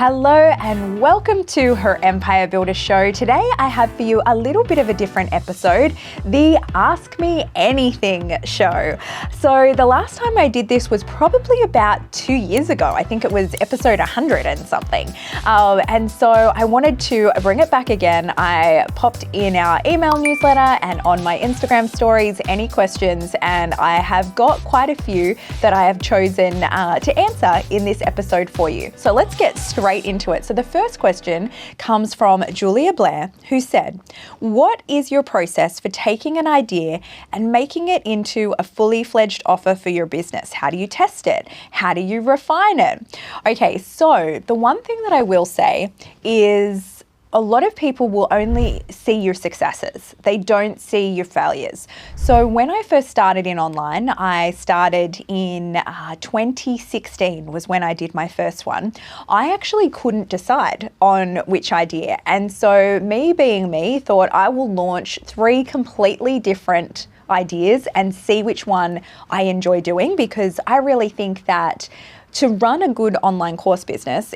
Hello and welcome to Her Empire Builder Show. Today I have for you a little bit of a different episode, the Ask Me Anything show. So the last time I did this was probably about 2 years ago. I think it was episode 100 and something. And so I wanted to bring it back again. I popped in our email newsletter and on my Instagram stories any questions, and I have got quite a few that I have chosen to answer in this episode for you. So let's get straight into it. So the first question comes from Julia Blair, who said, "What is your process for taking an idea and making it into a fully fledged offer for your business? How do you test it? How do you refine it?" Okay, so the one thing that I will say is a lot of people will only see your successes. They don't see your failures. So when I first started in online, I started in 2016 was when I did my first one. I actually couldn't decide on which idea. And so me being me, thought I will launch 3 completely different ideas and see which one I enjoy doing, because I really think that to run a good online course business,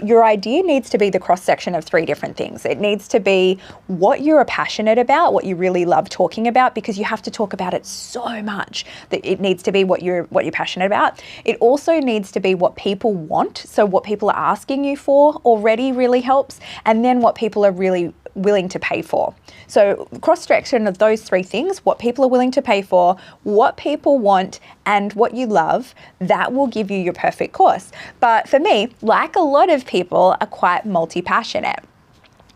your idea needs to be the cross-section of 3 different things. It needs to be what you're passionate about, what you really love talking about, because you have to talk about it so much that it needs to be what you're passionate about. It also needs to be what people want. So what people are asking you for already really helps. And then what people are really willing to pay for. So cross-section of those 3 things, what people are willing to pay for, what people want, and what you love, that will give you your perfect course. But for me, like a lot of people, are quite multi-passionate.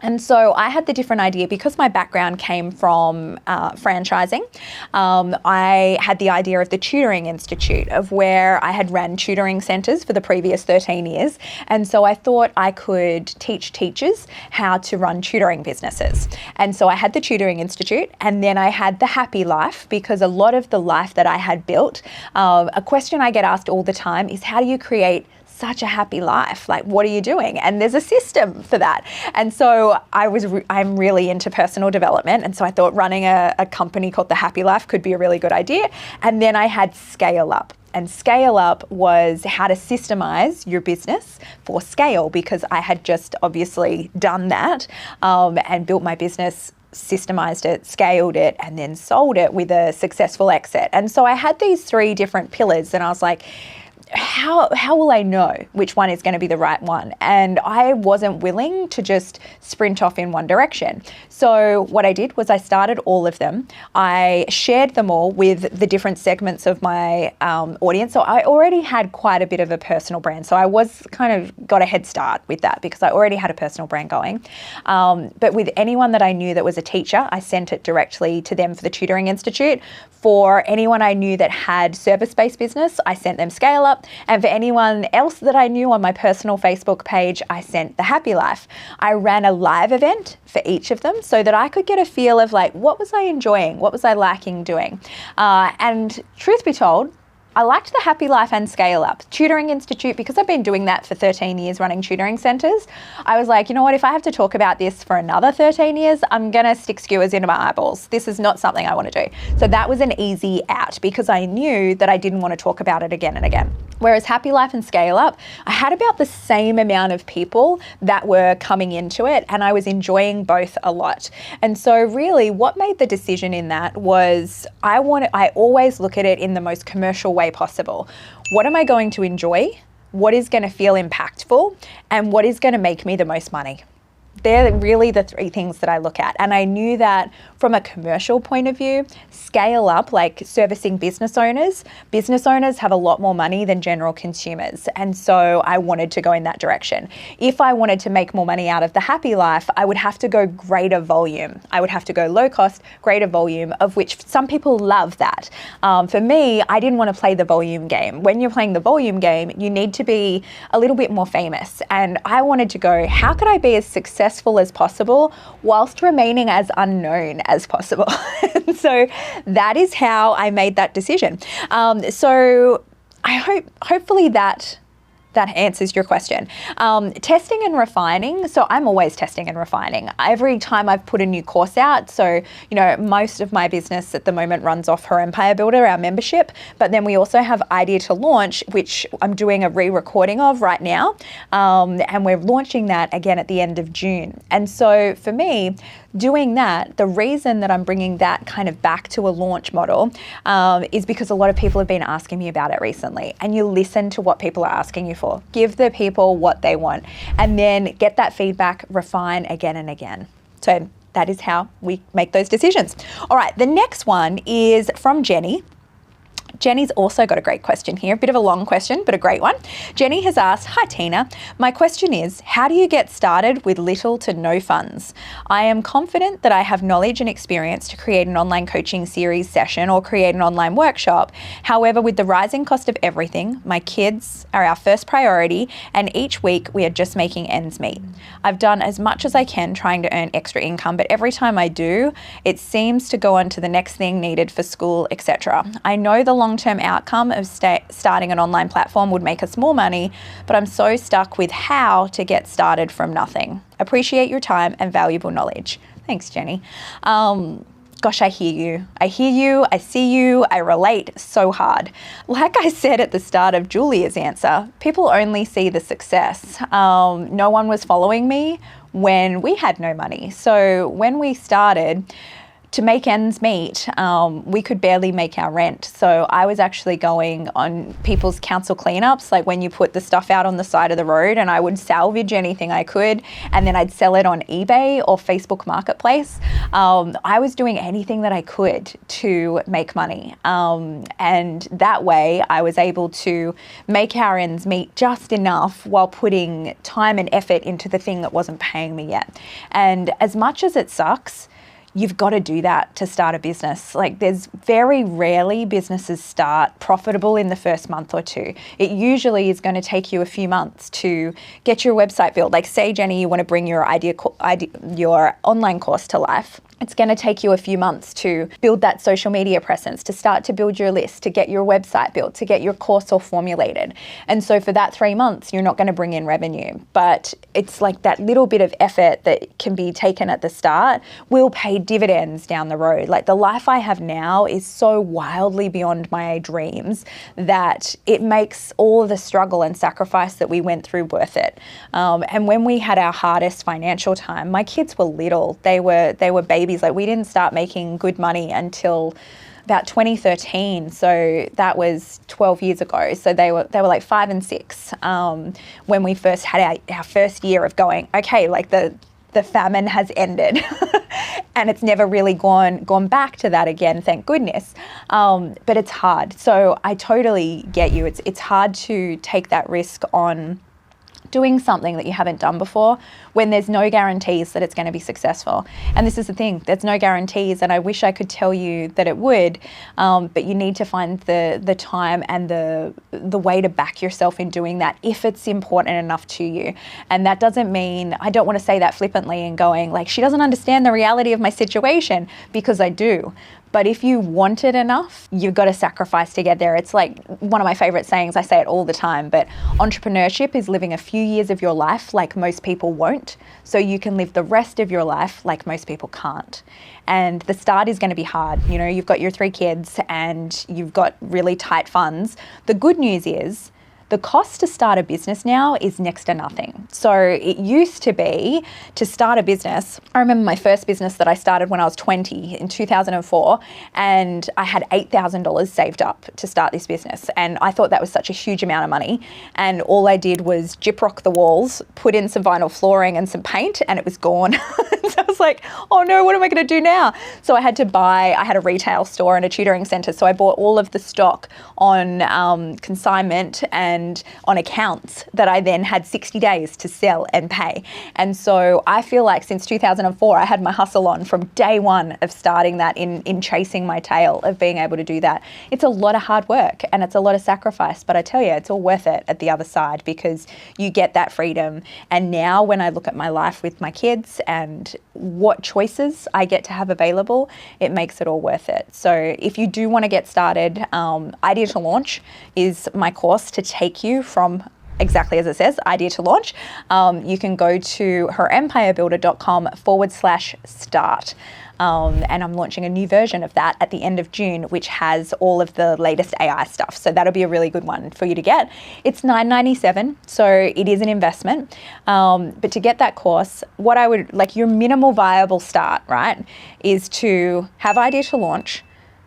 And so I had the different idea because my background came from franchising. I had the idea of the Tutoring Institute, of where I had ran tutoring centres for the previous 13 years. And so I thought I could teach teachers how to run tutoring businesses. And so I had the Tutoring Institute, and then I had the Happy Life, because a lot of the life that I had built, a question I get asked all the time is, how do you create such a happy life? Like, what are you doing? And there's a system for that. And so I'm really into personal development. And so I thought running a company called The Happy Life could be a really good idea. And then I had Scale Up. And Scale Up was how to systemize your business for scale, because I had just obviously done that and built my business, systemized it, scaled it, and then sold it with a successful exit. And so I had these 3 different pillars, and I was like, how will I know which one is going to be the right one? And I wasn't willing to just sprint off in one direction. So what I did was I started all of them. I shared them all with the different segments of my audience. So I already had quite a bit of a personal brand. So I was kind of got a head start with that, because I already had a personal brand going. But with anyone that I knew that was a teacher, I sent it directly to them for the Tutoring Institute. For anyone I knew that had service-based business, I sent them Scale Up. And for anyone else that I knew on my personal Facebook page, I sent the Happy Life. I ran a live event for each of them so that I could get a feel of, like, what was I enjoying? What was I liking doing? And truth be told, I liked the Happy Life and Scale Up. Tutoring Institute, because I've been doing that for 13 years running tutoring centres, I was like, you know what, if I have to talk about this for another 13 years, I'm going to stick skewers into my eyeballs. This is not something I want to do. So that was an easy out, because I knew that I didn't want to talk about it again and again. Whereas Happy Life and Scale Up, I had about the same amount of people that were coming into it, and I was enjoying both a lot. And so really what made the decision in that was I always look at it in the most commercial way possible. What am I going to enjoy? What is going to feel impactful? And what is going to make me the most money? They're really the 3 things that I look at. And I knew that from a commercial point of view, Scale Up, like servicing business owners have a lot more money than general consumers. And so I wanted to go in that direction. If I wanted to make more money out of the Happy Life, I would have to go greater volume. I would have to go low cost, greater volume, of which some people love that. For me, I didn't want to play the volume game. When you're playing the volume game, you need to be a little bit more famous. And I wanted to go, how could I be as successful as possible whilst remaining as unknown as possible? So that is how I made that decision. So I hopefully that that answers your question. Testing and refining. So I'm always testing and refining. Every time I've put a new course out, so, you know, most of my business at the moment runs off Her Empire Builder, our membership, but then we also have Idea to Launch, which I'm doing a re-recording of right now. And we're launching that again at the end of June. And so for me, doing that, the reason that I'm bringing that kind of back to a launch model is because a lot of people have been asking me about it recently. And you listen to what people are asking you for. Give the people what they want and then get that feedback, refine again and again. So that is how we make those decisions. All right, the next one is from Jenny. Jenny's also got a great question here, a bit of a long question, but a great one. Jenny has asked, hi Tina, my question is, how do you get started with little to no funds? I am confident that I have knowledge and experience to create an online coaching series session or create an online workshop. However, with the rising cost of everything, my kids are our first priority and each week we are just making ends meet. I've done as much as I can trying to earn extra income, but every time I do, it seems to go on to the next thing needed for school, etc. I know the long-term outcome of starting an online platform would make us more money, but I'm so stuck with how to get started from nothing. Appreciate your time and valuable knowledge. Thanks, Jenny. Gosh, I hear you. I hear you. I see you. I relate so hard. Like I said at the start of Julia's answer, people only see the success. No one was following me when we had no money. So when we started, to make ends meet, we could barely make our rent. So I was actually going on people's council cleanups, like when you put the stuff out on the side of the road, and I would salvage anything I could, and then I'd sell it on eBay or Facebook Marketplace. I was doing anything that I could to make money. And that way I was able to make our ends meet just enough while putting time and effort into the thing that wasn't paying me yet. And as much as it sucks, you've got to do that to start a business. Like, there's very rarely businesses start profitable in the first month or two. It usually is going to take you a few months to get your website built. Like, say, Jenny, you want to bring your your online course to life. It's going to take you a few months to build that social media presence, to start to build your list, to get your website built, to get your course all formulated. And so for that 3 months, you're not going to bring in revenue. But it's like that little bit of effort that can be taken at the start will pay dividends down the road. Like, the life I have now is so wildly beyond my dreams that it makes all the struggle and sacrifice that we went through worth it. And when we had our hardest financial time, my kids were little. They were babies. Like, we didn't start making good money until about 2013. So that was 12 years ago. So they were like 5 and 6 when we first had our first year of going, okay, like the famine has ended. And it's never really gone back to that again, thank goodness. But it's hard. So I totally get you. It's hard to take that risk on doing something that you haven't done before when there's no guarantees that it's going to be successful. And this is the thing, there's no guarantees, and I wish I could tell you that it would, but you need to find the time and the way to back yourself in doing that if it's important enough to you. And that doesn't mean, I don't want to say that flippantly and going like, she doesn't understand the reality of my situation, because I do. But if you want it enough, you've got to sacrifice to get there. It's like one of my favorite sayings, I say it all the time, but entrepreneurship is living a few years of your life like most people won't, so you can live the rest of your life like most people can't. And the start is going to be hard. You know, you've got your 3 kids and you've got really tight funds. The good news is, the cost to start a business now is next to nothing. So it used to be to start a business. I remember my first business that I started when I was 20 in 2004, and I had $8,000 saved up to start this business. And I thought that was such a huge amount of money. And all I did was gyprock the walls, put in some vinyl flooring and some paint, and it was gone. So I was like, oh no, what am I going to do now? So I had a retail store and a tutoring center. So I bought all of the stock on consignment and on accounts that I then had 60 days to sell and pay. And so I feel like since 2004, I had my hustle on from day one of starting that in chasing my tail of being able to do that. It's a lot of hard work and it's a lot of sacrifice, but I tell you, it's all worth it at the other side because you get that freedom. And now when I look at my life with my kids and what choices I get to have available, it makes it all worth it. So if you do want to get started, Idea to Launch is my course to take you from exactly as it says, idea to launch, you can go to herempirebuilder.com/start. And I'm launching a new version of that at the end of June, which has all of the latest AI stuff. So that'll be a really good one for you to get. It's $9.97, so it is an investment. But to get that course, what I would, like your minimal viable start, right, is to have idea to launch,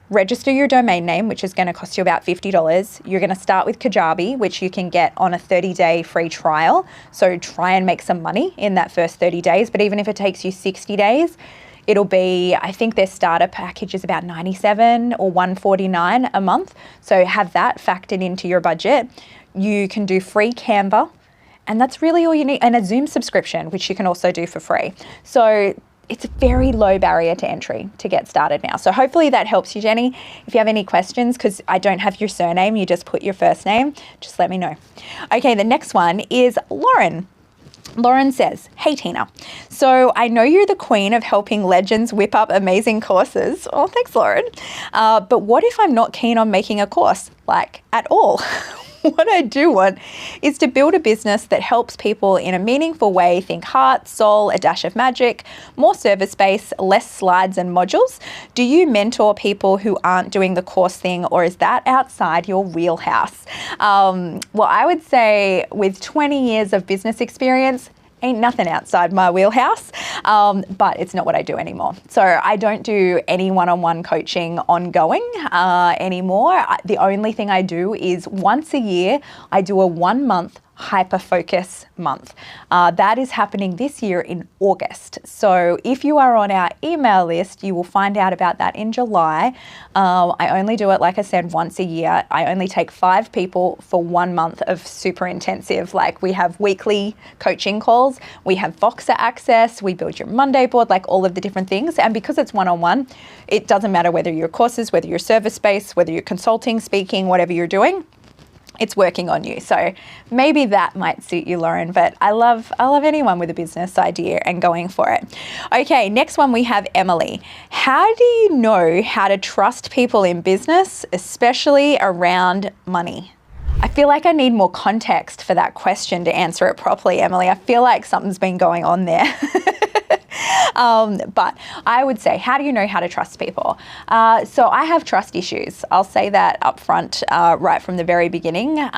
register your domain name, which is going to cost you about $50. You're going to start with Kajabi, which you can get on a 30-day free trial. So try and make some money in that first 30 days. But even if it takes you 60 days, it'll be, I think their starter package is about $97 or $149 a month. So have that factored into your budget. You can do free Canva, and that's really all you need, and a Zoom subscription, which you can also do for free. So it's a very low barrier to entry to get started now. So hopefully that helps you, Jenny. If you have any questions, because I don't have your surname, you just put your first name, just let me know. Okay, the next one is Lauren. Lauren says, hey Tina, so I know you're the queen of helping legends whip up amazing courses. Oh, thanks Lauren. But what if I'm not keen on making a course, like at all? What I do want is to build a business that helps people in a meaningful way think heart, soul, a dash of magic, more service based, less slides and modules. Do you mentor people who aren't doing the course thing, or is that outside your wheelhouse? Well, I would say with 20 years of business experience, ain't nothing outside my wheelhouse, but it's not what I do anymore. So I don't do any one-on-one coaching ongoing anymore. The only thing I do is once a year, I do a 1 month hyper-focus month. That is happening this year in August. So if you are on our email list, you will find out about that in July. I only do it, like I said, once a year. I only take 5 people for 1 month of super intensive. Like we have weekly coaching calls, we have Voxer access, we build your Monday board, like all of the different things. And because it's one-on-one, it doesn't matter whether you're courses, whether you're service-based, whether you're consulting, speaking, whatever you're doing, it's working on you. So maybe that might suit you, Lauren, but I love anyone with a business idea and going for it. Okay, next one we have Emily. How do you know how to trust people in business, especially around money? I feel like I need more context for that question to answer it properly, Emily. I feel like something's been going on there. But I would say, how do you know how to trust people? So I have trust issues. I'll say that up front, right from the very beginning. The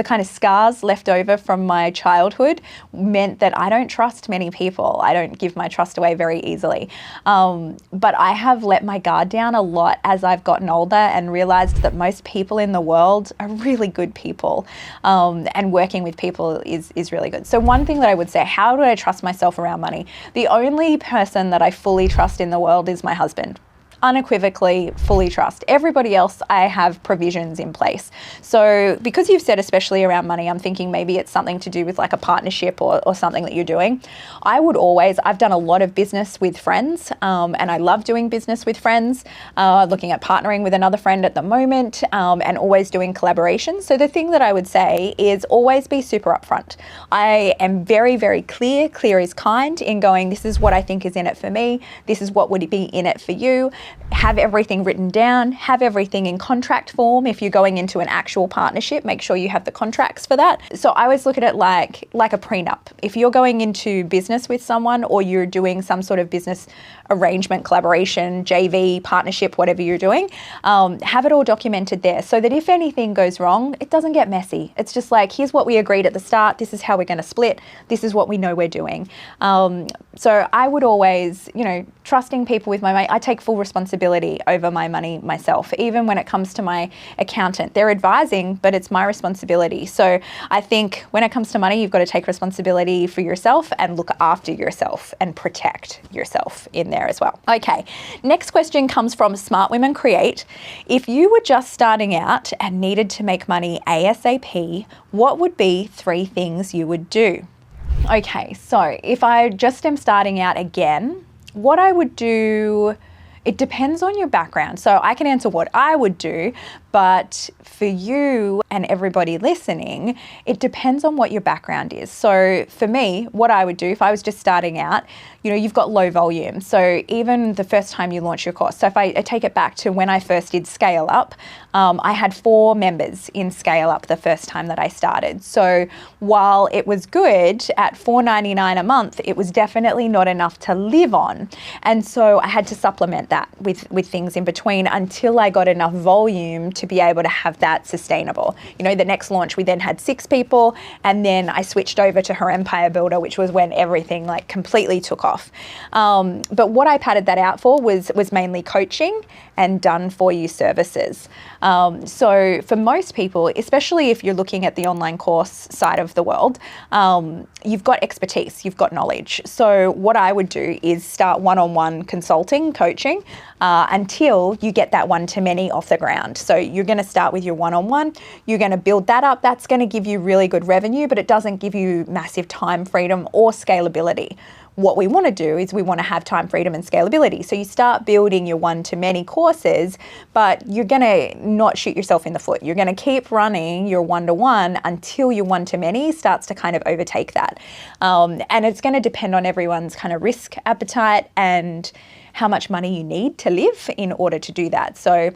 kind of scars left over from my childhood meant that I don't trust many people. I don't give my trust away very easily. But I have let my guard down a lot as I've gotten older and realized that most people in the world are really good people. And working with people is really good. So one thing that I would say, how do I trust myself around money? The only person that I fully trust in the world is my husband. Unequivocally, fully trust. Everybody else, I have provisions in place. So because you've said especially around money, I'm thinking maybe it's something to do with like a partnership or something that you're doing. I've done a lot of business with friends, and I love doing business with friends, looking at partnering with another friend at the moment, and always doing collaborations. So the thing that I would say is always be super upfront. I am very, very clear. Clear is kind in going, this is what I think is in it for me. This is what would be in it for you. Have everything written down, have everything in contract form. If you're going into an actual partnership, make sure you have the contracts for that. So I always look at it like a prenup. If you're going into business with someone or you're doing some sort of business arrangement, collaboration, JV, partnership, whatever you're doing, have it all documented there so that if anything goes wrong, it doesn't get messy. It's just like, here's what we agreed at the start. This is how we're going to split. This is what we know we're doing. So I would always, trusting people with my money, I take full responsibility over my money myself, even when it comes to my accountant. They're advising, but it's my responsibility. So I think when it comes to money, you've got to take responsibility for yourself and look after yourself and protect yourself in there as well. Okay, next question comes from Smart Women Create. If you were just starting out and needed to make money ASAP, what would be 3 things you would do? Okay, so if I just am starting out again, what I would do It depends on your background. So I can answer what I would do, but for you and everybody listening, it depends on what your background is. So for me, what I would do if I was just starting out, you've got low volume. So even the first time you launch your course. So if I take it back to when I first did Scale Up, I had 4 members in Scale Up the first time that I started. So while it was good at $4.99 a month, it was definitely not enough to live on. And so I had to supplement that with things in between until I got enough volume to be able to have that sustainable. The next launch, we then had 6 people, and then I switched over to Her Empire Builder, which was when everything completely took off. But what I padded that out for was mainly coaching and done for you services. So for most people, especially if you're looking at the online course side of the world, you've got expertise, you've got knowledge. So what I would do is start one-on-one consulting, coaching, until you get that one-to-many off the ground. So you're going to start with your one-on-one, you're going to build that up. That's going to give you really good revenue, but it doesn't give you massive time freedom or scalability. What we want to do is we want to have time freedom and scalability. So you start building your one-to-many courses, but you're going to not shoot yourself in the foot. You're going to keep running your one-to-one until your one-to-many starts to kind of overtake that. And it's going to depend on everyone's kind of risk appetite and how much money you need to live in order to do that. So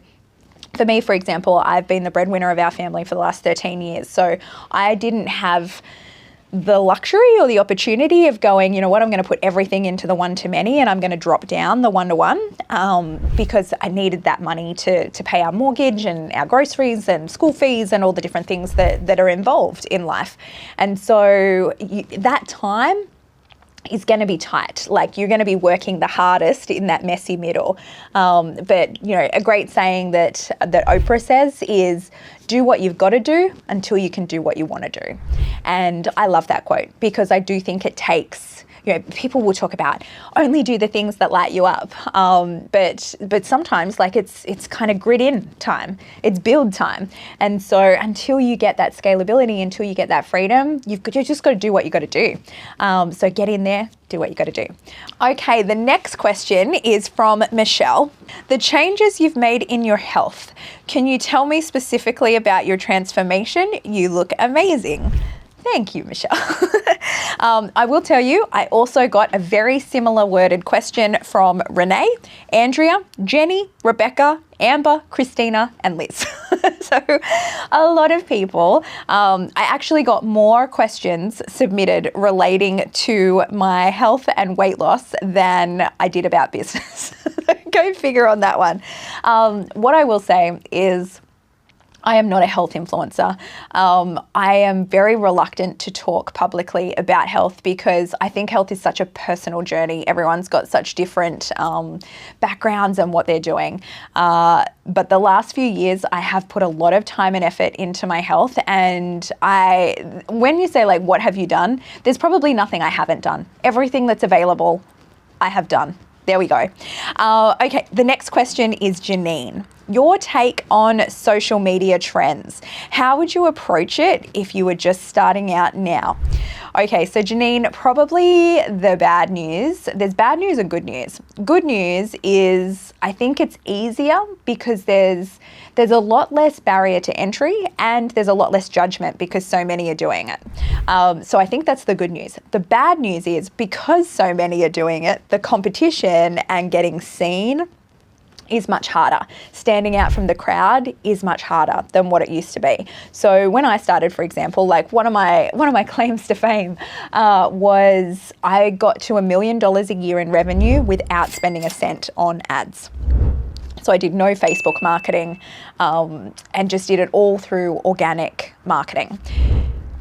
for me, for example, I've been the breadwinner of our family for the last 13 years. So I didn't have the luxury or the opportunity of going, I'm going to put everything into the one-to-many and I'm going to drop down the one-to-one because I needed that money to pay our mortgage and our groceries and school fees and all the different things that are involved in life. And so that time is going to be tight. You're going to be working the hardest in that messy middle. But a great saying that Oprah says is, do what you've got to do until you can do what you want to do. And I love that quote because I do think it takes, people will talk about only do the things that light you up. But sometimes it's kind of grit in time, it's build time. And so until you get that scalability, until you get that freedom, you've just got to do what you got to do. So get in there, do what you got to do. Okay, the next question is from Michelle. The changes you've made in your health. Can you tell me specifically about your transformation? You look amazing. Thank you, Michelle. I will tell you, I also got a very similar worded question from Renee, Andrea, Jenny, Rebecca, Amber, Christina, and Liz. So a lot of people, I actually got more questions submitted relating to my health and weight loss than I did about business. Go figure on that one. What I will say is, I am not a health influencer. I am very reluctant to talk publicly about health because I think health is such a personal journey. Everyone's got such different backgrounds and what they're doing. But the last few years, I have put a lot of time and effort into my health. And when you say what have you done? There's probably nothing I haven't done. Everything that's available, I have done. There we go. Okay, the next question is Janine. Your take on social media trends. How would you approach it if you were just starting out now? Okay, so Janine, probably the bad news. There's bad news and good news. Good news is I think it's easier because there's a lot less barrier to entry and there's a lot less judgment because so many are doing it. So I think that's the good news. The bad news is because so many are doing it, the competition and getting seen is much harder. Standing out from the crowd is much harder than what it used to be. So when I started, for example, one of my claims to fame was I got to $1 million a year in revenue without spending a cent on ads. So I did no Facebook marketing and just did it all through organic marketing.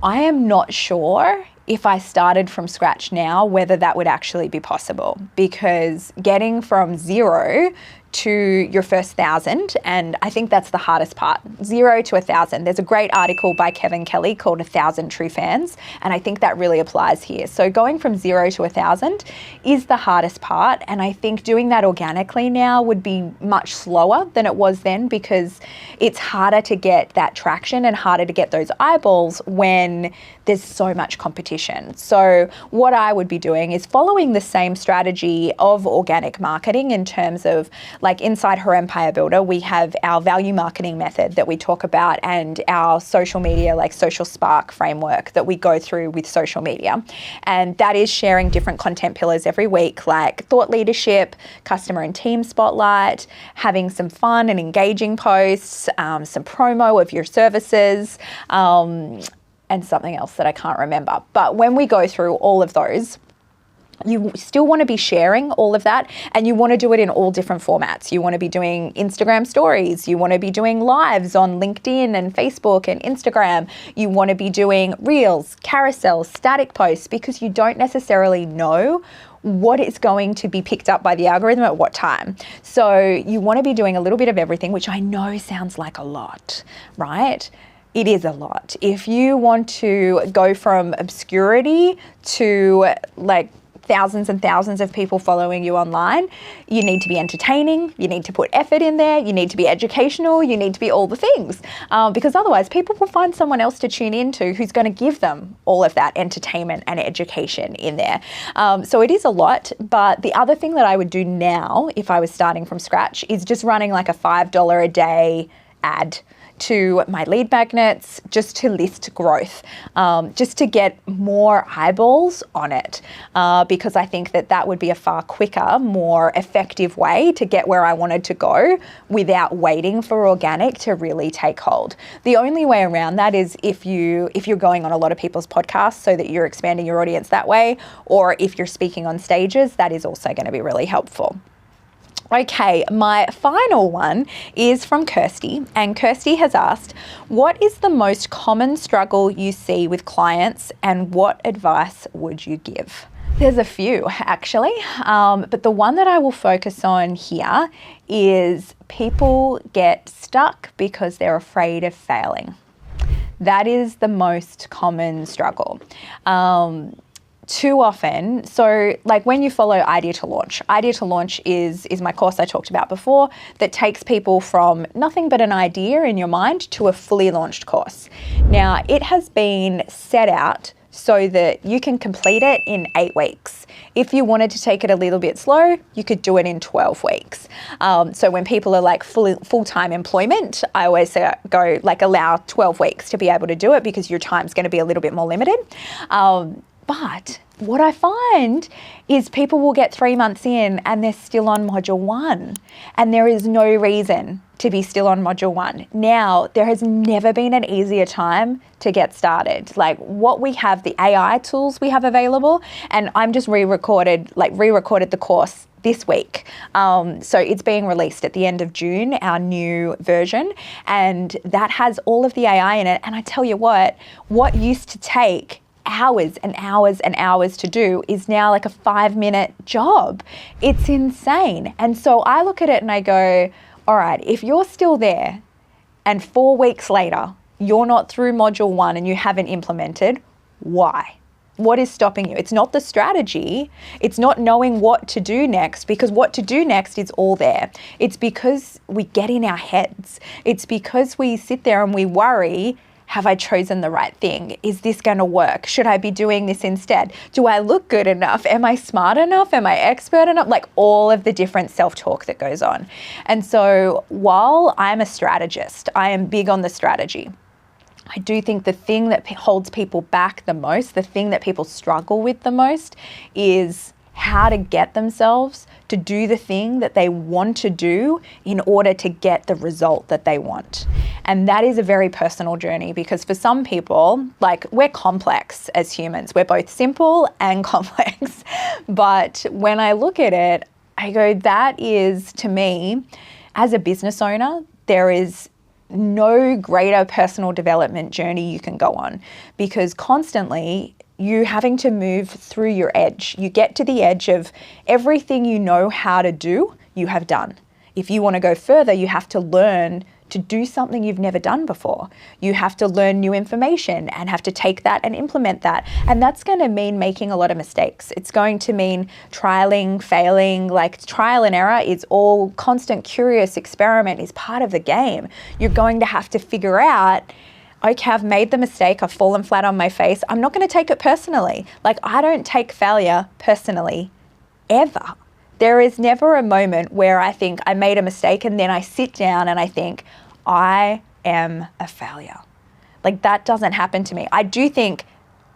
I am not sure if I started from scratch now, whether that would actually be possible, because getting from zero to your first 1,000, and I think that's the hardest part, 0 to 1,000. There's a great article by Kevin Kelly called 1,000 True Fans, and I think that really applies here. So going from 0 to 1,000 is the hardest part, and I think doing that organically now would be much slower than it was then because it's harder to get that traction and harder to get those eyeballs when there's so much competition. So what I would be doing is following the same strategy of organic marketing in terms of Like inside Her Empire Builder, we have our value marketing method that we talk about and our social media, like social spark framework that we go through with social media. And that is sharing different content pillars every week, like thought leadership, customer and team spotlight, having some fun and engaging posts, some promo of your services, and something else that I can't remember. But when we go through all of those, you still want to be sharing all of that, and you want to do it in all different formats. You want to be doing Instagram stories. You want to be doing lives on LinkedIn and Facebook and Instagram. You want to be doing reels, carousels, static posts, because you don't necessarily know what is going to be picked up by the algorithm at what time. So you want to be doing a little bit of everything, which I know sounds like a lot, right? It is a lot. If you want to go from obscurity to like thousands and thousands of people following you online, you need to be entertaining, you need to put effort in there, you need to be educational, you need to be all the things. Because otherwise people will find someone else to tune into who's going to give them all of that entertainment and education in there. So it is a lot, but the other thing that I would do now, if I was starting from scratch, is just running like a $5 a day ad to my lead magnets, just to list growth, just to get more eyeballs on it, because I think that that would be a far quicker, more effective way to get where I wanted to go without waiting for organic to really take hold. The only way around that is if you're going on a lot of people's podcasts so that you're expanding your audience that way, or if you're speaking on stages, that is also going to be really helpful. Okay, my final one is from Kirsty, and Kirsty has asked, what is the most common struggle you see with clients and what advice would you give? There's a few actually, but the one that I will focus on here is people get stuck because they're afraid of failing. That is the most common struggle. Too often, so like when you follow Idea to Launch is my course I talked about before that takes people from nothing but an idea in your mind to a fully launched course. Now, it has been set out so that you can complete it in 8 weeks. If you wanted to take it a little bit slow, you could do it in 12 weeks. So when people are like full-time employment, I always say go like allow 12 weeks to be able to do it because your time's going to be a little bit more limited. But what I find is people will get 3 months in and they're still on module 1, and there is no reason to be still on module 1. Now, there has never been an easier time to get started. Like what we have, the AI tools we have available, and I'm just re-recorded the course this week. So it's being released at the end of June, our new version, and that has all of the AI in it. And I tell you what used to take hours and hours and hours to do is now like a 5-minute job. It's insane. And so I look at it and I go, all right, if you're still there and 4 weeks later, you're not through module 1 and you haven't implemented, why? What is stopping you? It's not the strategy. It's not knowing what to do next, because what to do next is all there. It's because we get in our heads. It's because we sit there and we worry, have I chosen the right thing? Is this going to work? Should I be doing this instead? Do I look good enough? Am I smart enough? Am I expert enough? Like all of the different self-talk that goes on. And so while I'm a strategist, I am big on the strategy. I do think the thing that holds people back the most, the thing that people struggle with the most, is how to get themselves to do the thing that they want to do in order to get the result that they want. And that is a very personal journey, because for some people, like, we're complex as humans. We're both simple and complex. But when I look at it, I go, that is, to me, as a business owner, there is no greater personal development journey you can go on, because constantly you having to move through your edge. You get to the edge of everything you know how to do, you have done. If you want to go further, you have to learn to do something you've never done before. You have to learn new information and have to take that and implement that. And that's going to mean making a lot of mistakes. It's going to mean trialing, failing. Like, trial and error is all constant curious experiment is part of the game. You're going to have to figure out, okay, I've made the mistake, I've fallen flat on my face. I'm not going to take it personally. Like, I don't take failure personally, ever. There is never a moment where I think I made a mistake and then I sit down and I think, I am a failure. Like, that doesn't happen to me. I do think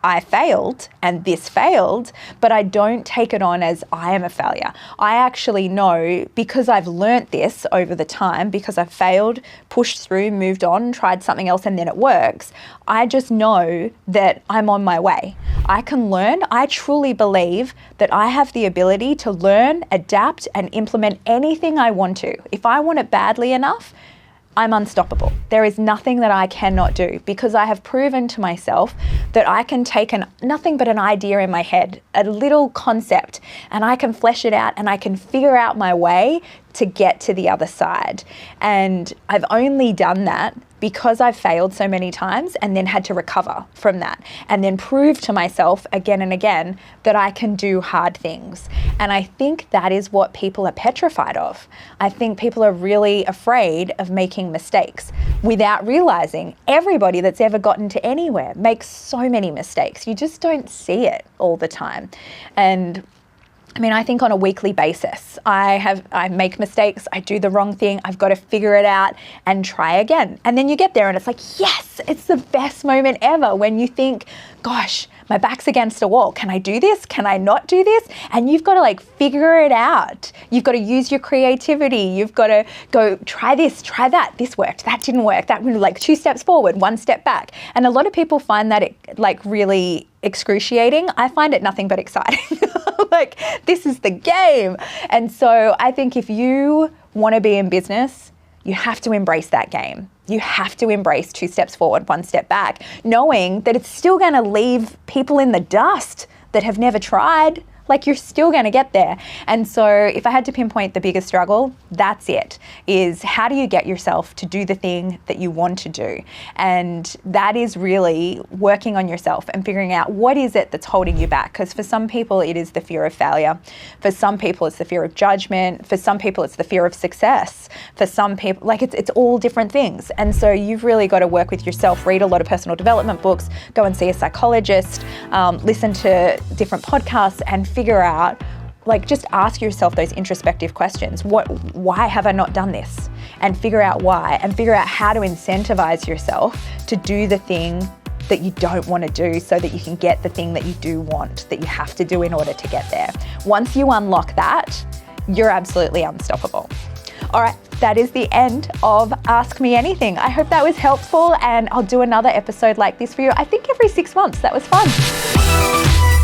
I failed and this failed, but I don't take it on as I am a failure. I actually know, because I've learnt this over the time, because I've failed, pushed through, moved on, tried something else and then it works, I just know that I'm on my way. I can learn. I truly believe that I have the ability to learn, adapt and implement anything I want to. If I want it badly enough, I'm unstoppable. There is nothing that I cannot do, because I have proven to myself that I can take nothing but an idea in my head, a little concept, and I can flesh it out and I can figure out my way to get to the other side. And I've only done that because I've failed so many times and then had to recover from that and then prove to myself again and again that I can do hard things. And I think that is what people are petrified of. I think people are really afraid of making mistakes without realizing everybody that's ever gotten to anywhere makes so many mistakes. You just don't see it all the time. And I mean, I think on a weekly basis, I make mistakes, I do the wrong thing, I've got to figure it out and try again. And then you get there and it's like, yes, it's the best moment ever when you think, gosh, my back's against a wall. Can I do this? Can I not do this? And you've got to like figure it out. You've got to use your creativity. You've got to go try this, try that. This worked, that didn't work. That was like 2 steps forward, 1 step back. And a lot of people find that like really excruciating. I find it nothing but exciting. Like, this is the game. And so I think if you want to be in business, you have to embrace that game. You have to embrace 2 steps forward, 1 step back, knowing that it's still going to leave people in the dust that have never tried. Like, you're still going to get there. And so if I had to pinpoint the biggest struggle, that's it, is how do you get yourself to do the thing that you want to do? And that is really working on yourself and figuring out what is it that's holding you back. Because for some people, it is the fear of failure. For some people, it's the fear of judgment. For some people, it's the fear of success. For some people, like, it's all different things. And so you've really got to work with yourself, read a lot of personal development books, go and see a psychologist, listen to different podcasts and figure out, like, just ask yourself those introspective questions. Why have I not done this? And figure out why, and figure out how to incentivize yourself to do the thing that you don't want to do so that you can get the thing that you do want, that you have to do in order to get there. Once you unlock that, you're absolutely unstoppable. All right, that is the end of Ask Me Anything. I hope that was helpful, and I'll do another episode like this for you, I think every 6 months. That was fun.